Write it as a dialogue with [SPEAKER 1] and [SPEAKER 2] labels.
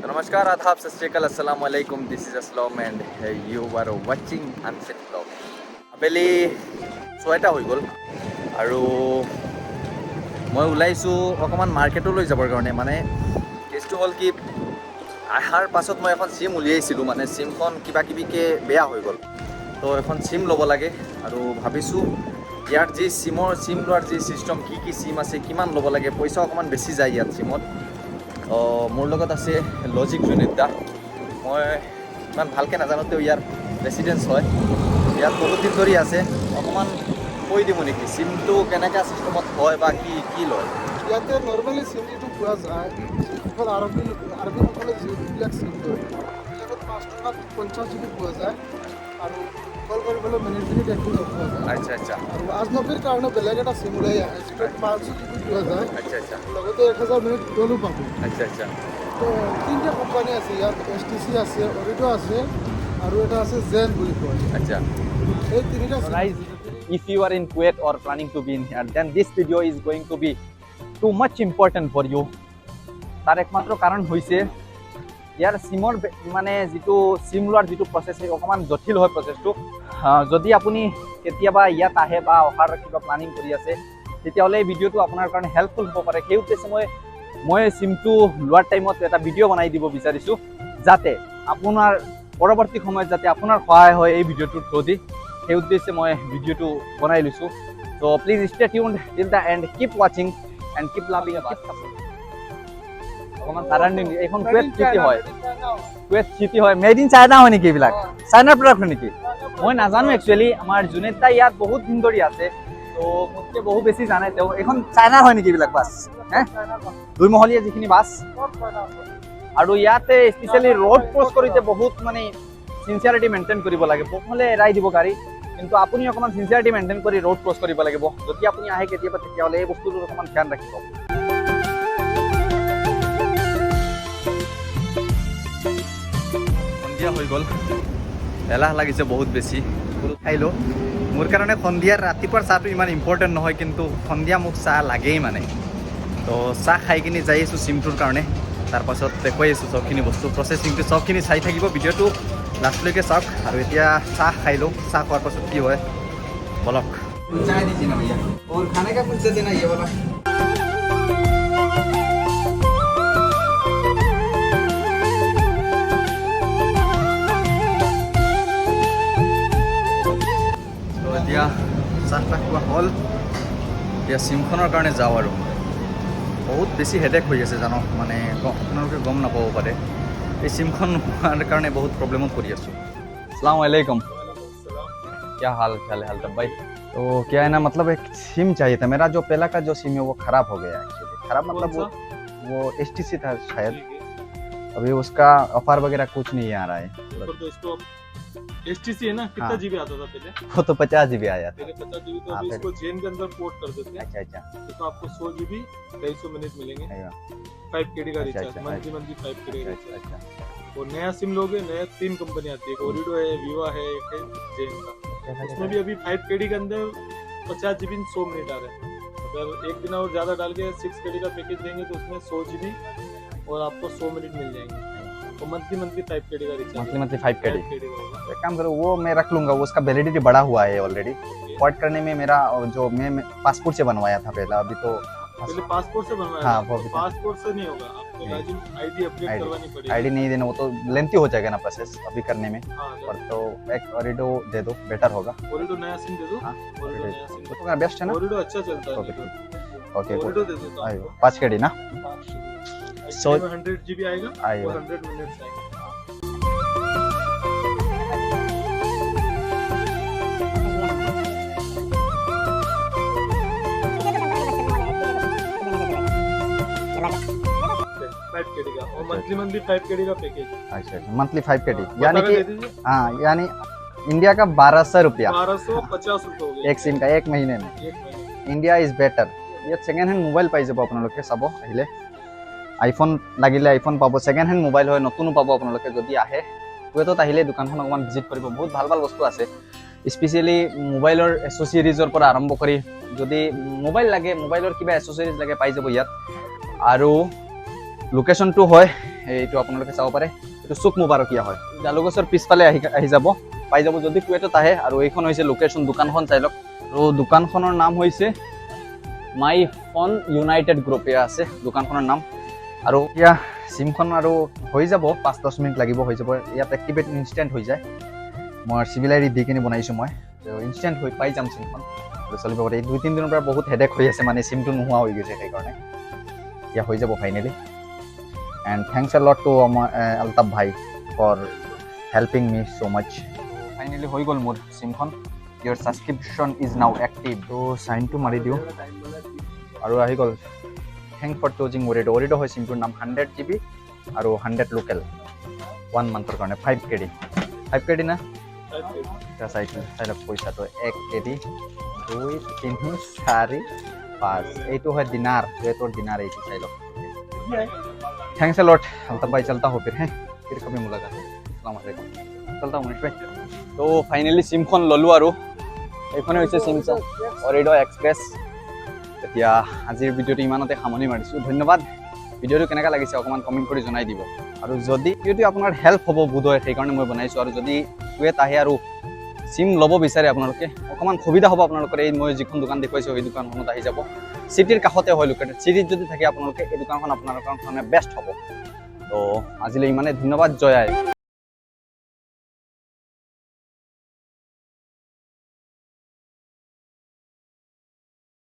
[SPEAKER 1] नमस्कार, आदाब, सत श्री अकाल, अस्सलाम वालेकुम। This is Aslam and you are watching unfit blog. আবেলি 6টা হৈ গ'ল আৰু মই ওলাইছোঁ অকণমান মাৰ্কেটলৈ যাবৰ কাৰণে। মানে কেছটো হ'ল কি, অহাৰ পাছত মই এখন চিম উলিয়াইছিলোঁ, মানে চিমখন কিবা কিবিকৈ বেয়া হৈ গ'ল। তো এখন চিম ল'ব লাগে আৰু ভাবিছোঁ ইয়াৰ যি চিম লোৱাৰ যি ছিষ্টেম, কি চিম আছে, কিমান ল'ব লাগে, পইচা অকণমান বেছি যায় ইয়াত চিমত। মোৰ লগত আছে লজিক জুনিত দা। মই ইমান ভালকৈ নাজানো, তেওঁ ইয়াৰ ৰেচিডেঞ্চ হয়, ইয়াত বহুত দিন ধৰি আছে। অকণমান কৈ দিব নেকি চিমটো কেনেকুৱা ছিষ্টেমত হয় বা কি লয়?
[SPEAKER 2] ইয়াতে নৰ্মেলি চিম যিটো পোৱা যায়, যিসকল আৰবীসকলে যিবিলাক চিম লয়, সেইবিলাকত 5 টকাত 50 GB পোৱা যায় আৰু কল কৰিবলৈ মিনিট একো নোপোৱা যায়।
[SPEAKER 1] আচ্ছা আচ্ছা।
[SPEAKER 2] আৰু আজনবীৰ কাৰণে বেলেগ এটা চিম ওলাই আহে, যিটোত 500 GB পোৱা যায়।
[SPEAKER 1] আচ্ছা আচ্ছা।
[SPEAKER 2] লগতে 1000 মিনিট কলো পাব।
[SPEAKER 1] আচ্ছা আচ্ছা।
[SPEAKER 2] তো 3টা কোম্পানী আছে ইয়াত, STC আছে, অৰিডো আছে আৰু এটা আছে জেন বুলি কয়।
[SPEAKER 1] আচ্ছা।
[SPEAKER 2] এই 3টা
[SPEAKER 1] Guys, if you are in Kuwait or planning to be in here, then this video is going to be too much important for you. তাৰ একমাত্ৰ কাৰণ হৈছে ইয়াৰ চিমৰ মানে যিটো চিম লোৱাৰ যিটো প্ৰচেছ, সেই অকণমান জটিল হয় প্ৰচেছটো। যদি আপুনি কেতিয়াবা ইয়াত আহে বা অহাৰ কিবা প্লানিং কৰি আছে, তেতিয়াহ'লে এই ভিডিঅ'টো আপোনাৰ কাৰণে হেল্পফুল হ'ব পাৰে। সেই উদ্দেশ্যে মই চিমটো লোৱাৰ টাইমত এটা ভিডিঅ' বনাই দিব বিচাৰিছোঁ, যাতে আপোনাৰ পৰৱৰ্তী সময়ত যাতে আপোনাৰ সহায় হয় এই ভিডিঅ'টোৰ থ্ৰুদি। সেই উদ্দেশ্যে মই ভিডিঅ'টো বনাই লৈছোঁ। চ' প্লিজ ষ্টে টিউনড টিল দ্য এণ্ড, কিপ ৱাচিং এণ্ড কিপ লাভিং। অকণমান সাধাৰণ এইখন কুৱেট চিটি হয়, কুৱেট চিটি হয়। মেড ইন চাইনা হয় নেকি এইবিলাক? চাইনাৰ প্ৰডাক্ট হয় নেকি? মই নাজানো একচুৱেলি। আমাৰ জুনেদ দা ইয়াত বহুত দিন ধৰি আছে, তো মোতকৈ বহু বেছি জানে তেওঁ। এইখন চাইনাৰ হয় নেকি এইবিলাক বাছ? হে, 2 মহলীয়া যিখিনি বাছ। আৰু ইয়াতে স্পেচিয়েলি ৰোড ক্ৰছ কৰোঁতে বহুত মানে চিনচিয়াৰিটি মেইনটেইন কৰিব লাগে, নহ'লে এৰাই দিব গাড়ী। কিন্তু আপুনি অকণমান চিনচিয়াৰিটি মেইনটেইন কৰি ৰোড ক্ৰছ কৰিব লাগিব। যদি আপুনি আহে কেতিয়াবা, তেতিয়াহ'লে এই বস্তুটোৰ অকণমান ধ্যান ৰাখিব। সন্ধিয়া হৈ গ'ল, এলাহ লাগিছে বহুত বেছি। খাইলোঁ। মোৰ কাৰণে সন্ধিয়াৰ ৰাতিপুৱাৰ চাহটো ইমান ইম্পৰ্টেণ্ট নহয়, কিন্তু সন্ধিয়া মোক চাহ লাগেই মানে। তো চাহ খাই কিনি যাই আছোঁ চিমটোৰ কাৰণে। তাৰপাছত কৈ আছোঁ চবখিনি বস্তু, প্ৰচেছিংটো চবখিনি চাই থাকিব, ভিডিঅ'টো লাষ্টলৈকে চাওক। আৰু এতিয়া চাহ খাই লওঁ, চাহ খোৱাৰ পাছত কি হয় বলক। চাই দিছি না ভैया और खाने का कुछ दे देना ये वाला। তো এতিয়া চাহটা খোৱা হ'ল, এতিয়া চিমখনৰ কাৰণে যাওঁ। আৰু বহুত বেছি হেডেক হৈ আছে জানো, মানে আপোনালোকে গম নাপাব পাৰে। এই চিমখন হোৱাৰ কাৰণে বহুত প্ৰব্লেমত পৰি আছোঁ। अस्सलाम वालेकुम, क्या हाल चाल है अल्ताफ भाई? तो क्या है ना, मतलब एक सिम चाहिए था। मेरा जो पहला का जो सिम है वो ख़राब हो गया एक्चुअली। ख़राब मतलब वो STC था शायद। अभी उसका ऑफर वगैरह कुछ नहीं आ रहा है।
[SPEAKER 3] तो इसको STC है ना, कितना
[SPEAKER 1] हाँ।
[SPEAKER 3] GB आता था पहले?
[SPEAKER 1] वो तो 50 GB आया था।
[SPEAKER 3] पहले 50 GB, तो
[SPEAKER 1] हाँ,
[SPEAKER 3] अभी
[SPEAKER 1] फिर-
[SPEAKER 3] इसको जेन के अंदर पोर्ट कर देते हैं।
[SPEAKER 1] अच्छा अच्छा।
[SPEAKER 3] तो आपको 100 GB 250 मिनट मिलेंगे।
[SPEAKER 1] अय्या,
[SPEAKER 3] 5 KD का
[SPEAKER 1] अच्छा,
[SPEAKER 3] रिचार्ज,
[SPEAKER 1] अच्छा,
[SPEAKER 3] मंथली 5 KD का
[SPEAKER 1] अच्छा
[SPEAKER 3] रिचार्ज।
[SPEAKER 1] अच्छा।
[SPEAKER 3] और नया सिम लोगे, नया 3 कंपनी आती है, एक ओरिडो है, विवा है, एक है जेन का। उसमें भी अभी 5 KD के अंदर 50 GB 100 मिनट आ रहे हैं। अगर एक दिन और ज्यादा डाल के 6 KD का पैकेज देंगे तो उसमें 100 GB और आपको 100 मिनट मिल जाएंगे। तो मंथली 5 KD का रिचार्ज,
[SPEAKER 1] मंथली 5 KD।
[SPEAKER 3] 5 KD का होगा।
[SPEAKER 1] एक काम करो, वो मैं रख लूँगा, वो उसका वैलिडिटी बढ़ा हुआ है ऑलरेडी। पोर्ट करने में मेरा जो मैं पासपोर्ट से बनवाया था पहला, अभी तो
[SPEAKER 3] पहले पासपोर्ट से बनवाया
[SPEAKER 1] हाँ,
[SPEAKER 3] था,
[SPEAKER 1] वो
[SPEAKER 3] तो
[SPEAKER 1] भी था।
[SPEAKER 3] पासपोर्ट से नहीं होगा, आपको
[SPEAKER 1] नहीं।
[SPEAKER 3] लाजिम ID अपडेट
[SPEAKER 1] ID
[SPEAKER 3] करवानी पड़ेगी।
[SPEAKER 1] आईडी नहीं देना, वो तो लेंथी हो जाएगा ना प्रोसेस अभी करने में।
[SPEAKER 3] हाँ,
[SPEAKER 1] और तो एक ऑरिडो दे दो, बेटर होगा।
[SPEAKER 3] ओरिडो नया सिम दे दो।
[SPEAKER 1] हाँ,
[SPEAKER 3] ओरिडो नया सिम दे
[SPEAKER 1] तो मेरा बेस्ट है
[SPEAKER 3] दो।
[SPEAKER 1] ना?
[SPEAKER 3] ओरिडो अच्छा चलता है।
[SPEAKER 1] ओके ओके,
[SPEAKER 3] ओरिडो दे देता हूँ
[SPEAKER 1] आइयो
[SPEAKER 3] आपको।
[SPEAKER 1] 5 KD ना?
[SPEAKER 3] 100 100 GB आएगा
[SPEAKER 1] आइयो।
[SPEAKER 3] और 100 मिनट्स आएगा। फाइव केडी का और मंथली 5 KD का पैकेज।
[SPEAKER 1] अच्छा अच्छा, मंथली 5 KD यानी
[SPEAKER 3] दे
[SPEAKER 1] कि
[SPEAKER 3] दीजिए।
[SPEAKER 1] हाँ, यानी इंडिया का 1200 रुपया
[SPEAKER 3] 1250 रुपये हो गए
[SPEAKER 1] एक सिम का, एक महीने में।
[SPEAKER 3] एक महीने।
[SPEAKER 1] India is better. ইয়াত ছেকেণ্ড হেণ্ড মোবাইল পাই যাব আপোনালোকে, চাব আহিলে। আইফোন লাগিলে আইফোন পাব, ছেকেণ্ড হেণ্ড মোবাইল হয়, নতুনো পাব আপোনালোকে যদি আহে। কুৱেটত আহিলে দোকানখন অকণমান ভিজিট কৰিব, বহুত ভাল ভাল বস্তু আছে। স্পেচিয়েলি মোবাইলৰ এচেচৰিজৰ পৰা আৰম্ভ কৰি, যদি মোবাইল লাগে, মোবাইলৰ কিবা এচেচৰিজ লাগে, পাই যাব ইয়াত। আৰু লোকেশ্যনটো হয় এইটো আপোনালোকে চাব পাৰে এইটো চুক মুবাৰকিয়া হয় জালুকগছৰ পিছফালে আহি যাব পাই যাব যদি কুৱেটত আহে আৰু এইখন হৈছে লোকেশ্যন দোকানখন চাই লওক আৰু দোকানখনৰ নাম হৈছে মাই ফোন ইউনাইটেড গ্ৰুপ এয়া আছে দোকানখনৰ নাম আৰু এতিয়া চিমখন আৰু হৈ যাব 5-10 মিনিট লাগিব হৈ যাব ইয়াত এক্টিভেট ইনষ্টেণ্ট হৈ যায় মই চিভিল আইডি দি কিনে বনাইছোঁ মই ইনষ্টেণ্ট হৈ পাই যাম চিমখন আৰু চলিব পাৰে 2-3 দিনৰ পৰা বহুত হেডেক হৈ আছে মানে চিমটো নোহোৱা হৈ গৈছে সেইকাৰণে এতিয়া হৈ যাব finally and thanks a lot to Altaf ভাই for helping me so' much finally হৈ গ'ল মোৰ চিমখন your subscription is now active ত' চাইনটো মাৰি দিওঁ আৰু আহি গ'ল থেংক ফৰ চুজিং অৰিডো হয় চিমটোৰ নাম 100 GB আৰু 100 লোকেল 1 মান্থৰ কাৰণে 5 KD 5 KD না এটা চাই লওক পইচাটো 1 KD 2 3 4 5 এইটো হয় দিনাৰ কুৱেটৰ দিনাৰ এইটো চাই লওক थैंक्स अ लॉट अल्ताफ भाई चलता हो फिर कभी मुलाकात अस्सलाम वालेकुम चलता हूँ मनीष भाई तो फाइनली सिमখন ললো আৰু এইখনে হৈছে সিমছা অৰিডো এক্সপ্ৰেছ এতিয়া আজিৰ ভিডিঅ'টো ইমানতে সামৰণি মাৰিছোঁ ধন্যবাদ ভিডিঅ'টো কেনেকুৱা লাগিছে অকণমান কমেণ্ট কৰি জনাই দিব আৰু যদি ভিডিঅ'টো আপোনাৰ হেল্প হ'ব বোধহয় সেইকাৰণে মই বনাইছোঁ আৰু যদি কুৱেট আহে আৰু সিম ল'ব বিচাৰে আপোনালোকে অকণমান সুবিধা হ'ব আপোনালোকৰ এই মই যিখন দোকান দেখুৱাইছোঁ সেই দোকানখনত আহি যাব চিটিৰ কাষতে হয় লোকেটেড চিটিত যদি থাকে আপোনালোকে এই দোকানখন আপোনালোকৰ কাৰণে বেষ্ট হ'ব তো আজিলৈ ইমানে ধন্যবাদ জয় আই